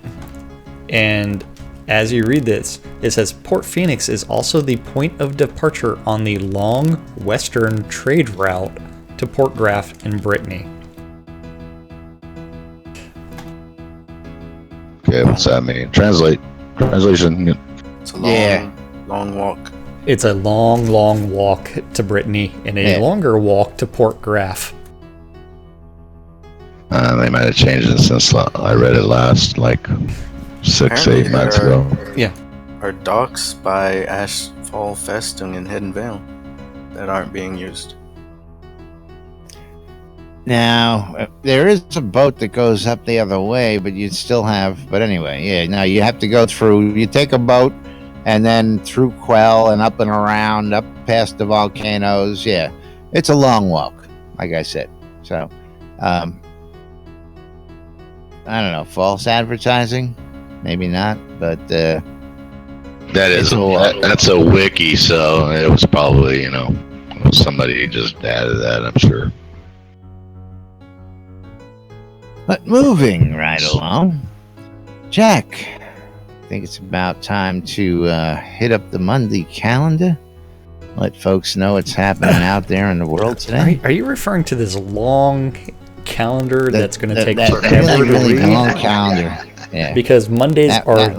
and as you read this, it says Port Phoenix is also the point of departure on the long western trade route to Port Graff in Brittany. Okay, what's that mean? Translation. It's a long walk. It's a long walk to Brittany and a longer walk to Port Graff. They might have changed it since I read it last, 6-8 months ago. Yeah. Are docks by Ashfall Festung in Hidden Vale that aren't being used. Now, there is a boat that goes up the other way, but you'd still have... But anyway, now you have to go through... You take a boat, and then through Quell, and up and around, up past the volcanoes. Yeah, it's a long walk. like I said. So, I don't know, false advertising, maybe not, but that's a wiki, so it was probably somebody just added that, I'm sure. But moving right along, Jack, I think it's about time to hit up the Monday calendar. Let folks know what's happening out there in the world today. Are you referring to this long calendar that's going to take forever really to read? long calendar. Yeah. Because Mondays are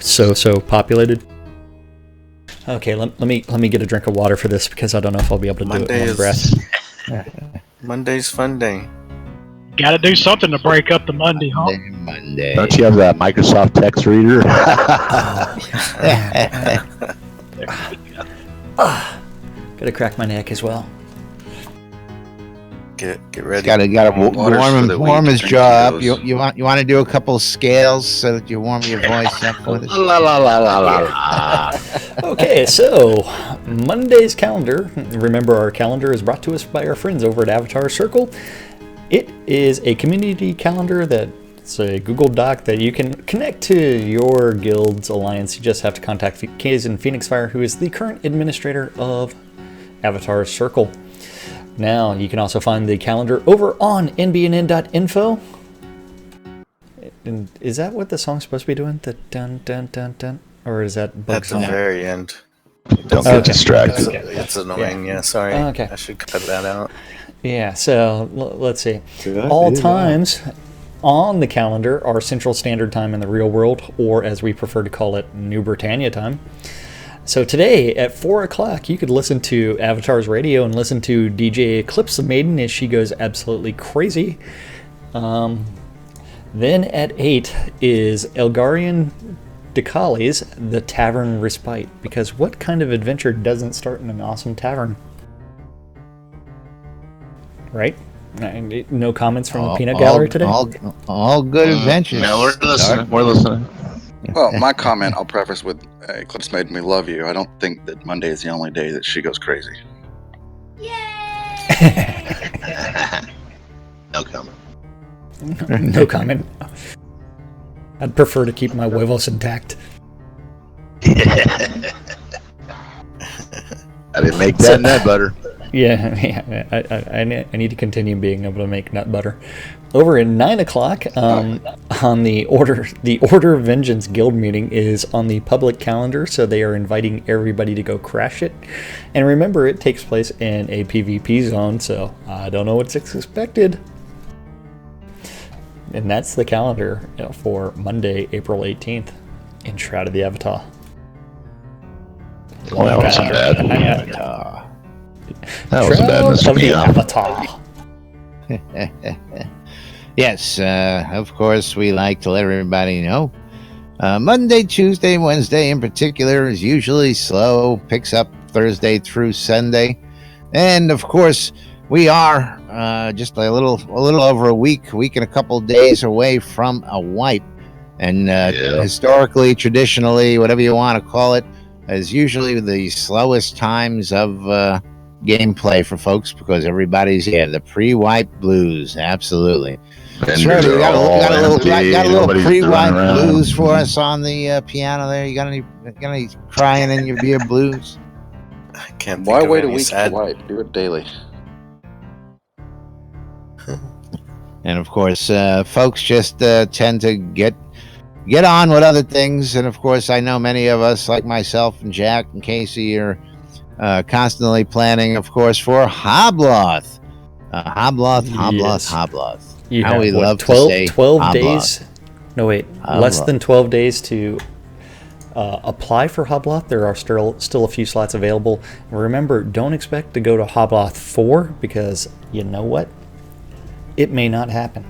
so populated. Okay, let me get a drink of water for this because I don't know if I'll be able to do it in one breath. Monday's fun day. Got to do something to break up the Monday, huh? Monday. Don't you have that Microsoft text reader? Gotta crack my neck as well. Get ready. Gotta warm his jaw up. You want to do a couple scales so that you warm your voice up with it. La la la la la la. Okay, so Monday's calendar. Remember, our calendar is brought to us by our friends over at Avatar Circle. It is a community calendar that's a Google Doc that you can connect to your guild's alliance. You just have to contact Kaizen Phoenix Fire, who is the current administrator of Avatar Circle. Now, you can also find the calendar over on nbnn.info. And is that what the song's supposed to be doing? The dun dun dun dun? Or is that bug At the song? very end. Don't get distracted. It's annoying, yeah, sorry. Okay. I should cut that out. Yeah, so let's see. All times on the calendar are Central Standard Time in the real world, or as we prefer to call it, New Britannia time. So today at 4 o'clock, you could listen to Avatar's radio and listen to DJ Eclipse the Maiden as she goes absolutely crazy. Then at 8 is Elgarian Decali's The Tavern Respite, because what kind of adventure doesn't start in an awesome tavern? Right? No comments from the peanut gallery today? All good adventures. No, we're listening. Well, my comment I'll preface with Eclipse made me love you. I don't think that Monday is the only day that she goes crazy. No comment. No comment. I'd prefer to keep my huevos intact. I didn't make that nut butter. Yeah, I need to continue being able to make nut butter. Over at 9 o'clock, on the Order of Vengeance Guild meeting is on the public calendar, so they are inviting everybody to go crash it. And remember, it takes place in a PvP zone, so I don't know what's expected. And that's the calendar for Monday, April 18th in Shroud of the Avatar. Well, that wasn't bad. That wasn't bad, Mr. Keon. Avatar. Yes, of course, we like to let everybody know. Monday, Tuesday, Wednesday in particular is usually slow, picks up Thursday through Sunday. And of course, we are just a little over a week and a couple days away from a wipe. And historically, traditionally, whatever you want to call it, is usually the slowest times of gameplay for folks because everybody's the pre-wipe blues. Absolutely. Sure, you got a little pre-wipe blues for us on the piano there. You got any crying in your beer blues? I can't. Why wait a week to wipe? Do it daily. And of course, folks just tend to get on with other things. And of course, I know many of us, like myself and Jack and Casey, are constantly planning, of course, for Hobloth. Hobloth. You How have, we love 12 to say 12 days. Hobloth. No, wait. Less than 12 days to apply for Hobloth. There are still a few slots available. Remember, don't expect to go to Hobloth 4 because you know what? It may not happen.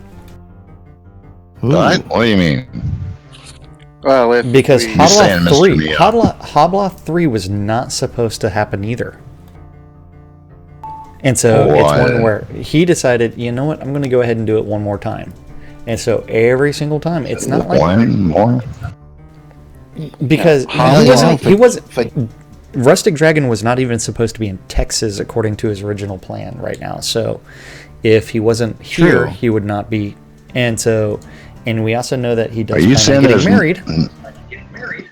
What? What do you mean? Well, Because Hobloth Hobloth 3 was not supposed to happen either. And so it's one where he decided, you know what, I'm going to go ahead and do it one more time. And so every single time, it's not like one more. Because he wasn't Rustic Dragon was not even supposed to be in Texas according to his original plan right now. So if he wasn't here, he would not be. And we also know that he does plan on getting married.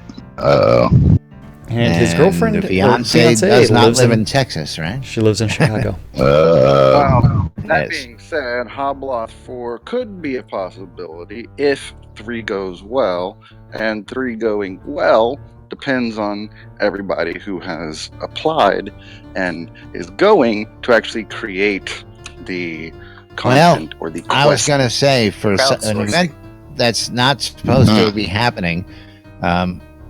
And his girlfriend, the fiance does not live in Texas, right? She lives in Chicago. That being said, Hobloth 4 could be a possibility if 3 goes well, and 3 going well depends on everybody who has applied and is going to actually create the content or the quest. I was going to say, for an event that's not supposed to be happening,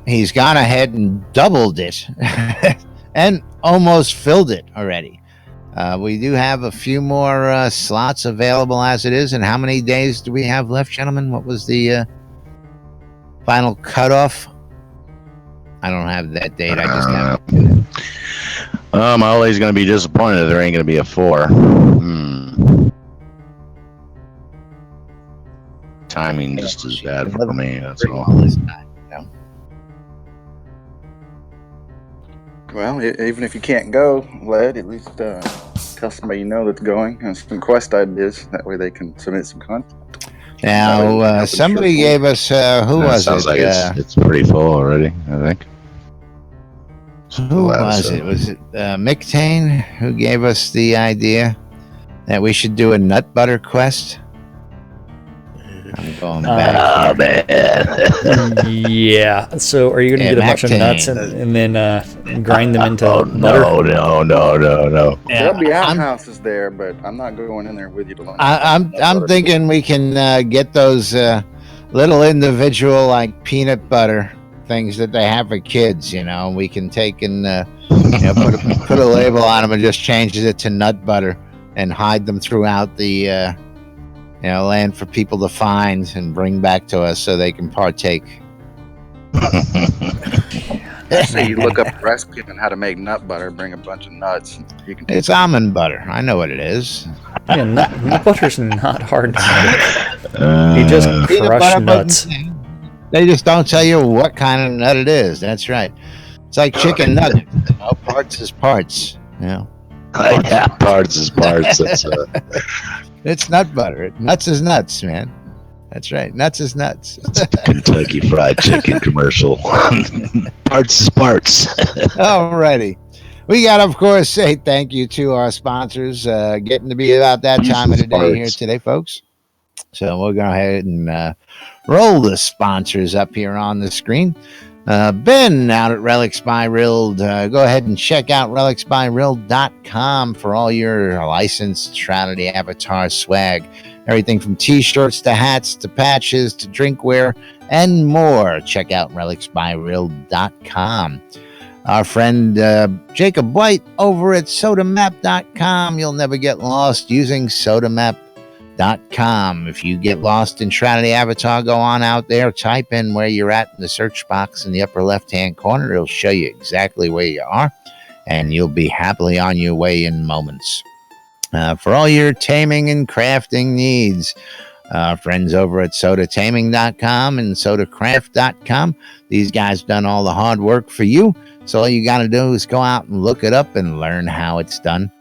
he's gone ahead and doubled it and almost filled it already. We do have a few more slots available as it is. And how many days do we have left, gentlemen? What was the final cutoff? I don't have that date. I just have it. I'm always going to be disappointed if there ain't going to be a 4. Timing just is bad for me. That's all. Well, even if you can't go, Led, at least tell somebody you know that's going and some quest ideas. That way they can submit some content. Now, somebody gave us, who was it? Sounds like it's pretty full already, I think. Who was it? Was it Mictane who gave us the idea that we should do a nut butter quest? I'm going back. Yeah. So are you going to get a bunch of nuts and then grind them into butter? No. There'll be outhouses there, but I'm not going in there with you to learn. I'm thinking we can get those little individual like peanut butter things that they have for kids. We can take and put a label on them and just change it to nut butter and hide them throughout the land for people to find and bring back to us so they can partake. So you look up a recipe on how to make nut butter, bring a bunch of nuts. It's almond butter. I know what it is. Yeah, nut butter's not hard to make. You just crush nuts. They just don't tell you what kind of nut it is. That's right. It's like chicken nuggets. Parts is parts. Parts is parts. It's nut butter. Nuts is nuts, man. That's right. Nuts is nuts. It's a Kentucky Fried Chicken commercial. Parts is parts. Alrighty. We got, of course, say thank you to our sponsors. Getting to be about that time of the day here today, folks. So we'll go ahead and roll the sponsors up here on the screen. Ben out at Relics by Rild. Go ahead and check out relicsbyrild.com for all your licensed Shroud of the Avatar swag. Everything from t-shirts to hats to patches to drinkware and more. Check out relicsbyrild.com. Our friend Jacob White over at sodamap.com. You'll never get lost using sodamap.com. If you get lost in Shroud of the Avatar, go on out there, type in where you're at in the search box in the upper left-hand corner. It'll show you exactly where you are, and you'll be happily on your way in moments. For all your taming and crafting needs, friends over at sodataming.com and sodacraft.com. These guys done all the hard work for you, so all you got to do is go out and look it up and learn how it's done.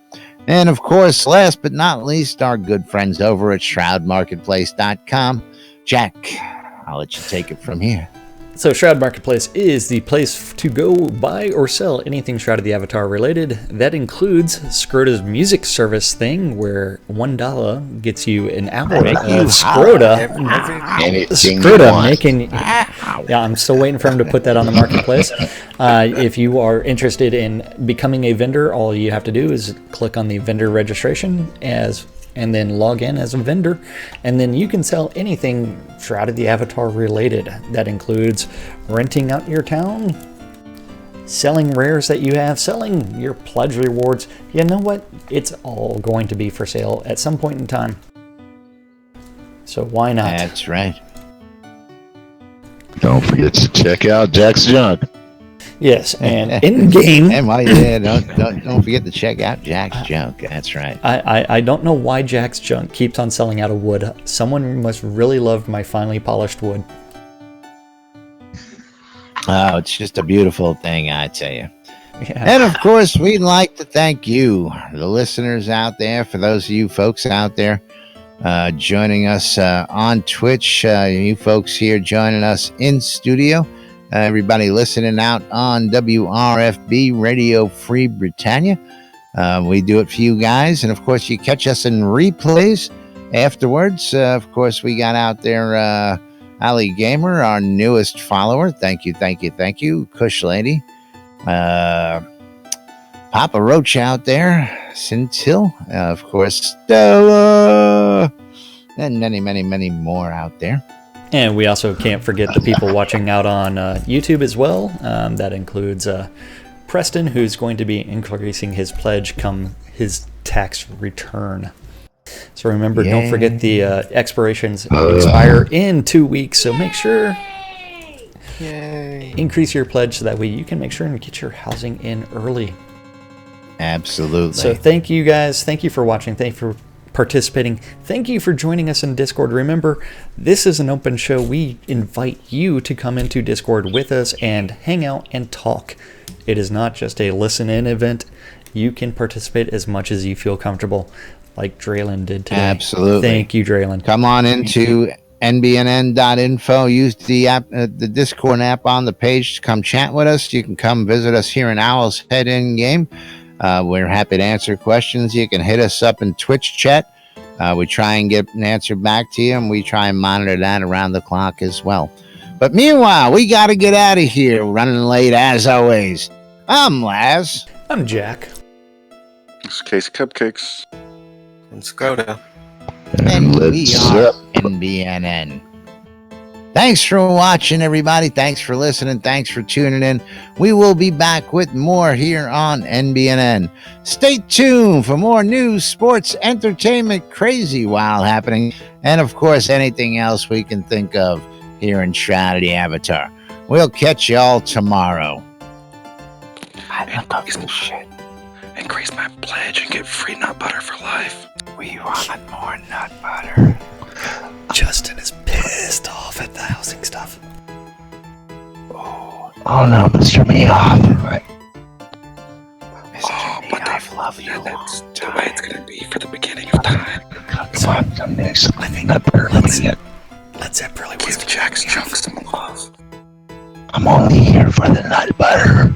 And, of course, last but not least, our good friends over at shroudmarketplace.com. Jack, I'll let you take it from here. So Shroud Marketplace is the place to go buy or sell anything Shroud of the Avatar related. That includes Scrota's music service thing, where $1 gets you an hour of Scrota. Scrota making... Yeah, I'm still waiting for him to put that on the marketplace. If you are interested in becoming a vendor, all you have to do is click on the vendor registration and then log in as a vendor, and then you can sell anything Shroud of the Avatar related. That includes renting out your town, selling rares that you have, selling your pledge rewards. You know what? It's all going to be for sale at some point in time. So why not? That's right. Don't forget to check out Jack's Junk. Yes, and in game. And don't forget to check out Jack's Junk. That's right. I don't know why Jack's Junk keeps on selling out of wood. Someone must really love my finely polished wood. Oh, it's just a beautiful thing, I tell you. Yeah. And of course, we'd like to thank you, the listeners out there, for those of you folks out there joining us on Twitch, you folks here joining us in studio, everybody listening out on WRFB Radio Free Britannia. We do it for you guys, and of course, you catch us in replays afterwards. Of course, we got out there Ali Gamer, our newest follower. Thank you. Kush Lady. Papa Roach out there, Scintille, of course, Stella, and many more out there. And we also can't forget the people watching out on YouTube as well. That includes Preston, who's going to be increasing his pledge come his tax return. So remember, don't forget the expirations expire in 2 weeks, so make sure increase your pledge so that way you can make sure and get your housing in early. Absolutely. So thank you guys. Thank you for watching. Thank you for participating. Thank you for joining us in Discord. Remember, this is an open show. We invite you to come into Discord with us and hang out and talk. It is not just a listen-in event. You can participate as much as you feel comfortable, like Draylen did today. Absolutely. Thank you, Draylen. Come on into nbnn.info. Use the app, the Discord app on the page to come chat with us. You can come visit us here in Owl's Head in game. We're happy to answer questions. You can hit us up in Twitch chat. We try and get an answer back to you, and we try and monitor that around the clock as well. But meanwhile, we got to get out of here. Running late as always. I'm Laz. I'm Jack. It's Case Cupcakes. And Scroda. And we are NBNN. Thanks for watching, everybody. Thanks for listening. Thanks for tuning in. We will be back with more here on NBNN. Stay tuned for more news, sports, entertainment, crazy while happening, and of course, anything else we can think of here in Shroud the Avatar. We'll catch y'all tomorrow. I love this shit. Increase my pledge and get free nut butter for life. We want more nut butter. Justin is pissed off at the housing stuff. Oh no, Mr. Meoff. Mr. Meoff, love you. That's the way it's gonna be for the beginning of time. So I think nut butter. Let's really give Jack's chunks some love. I'm only here for the nut butter.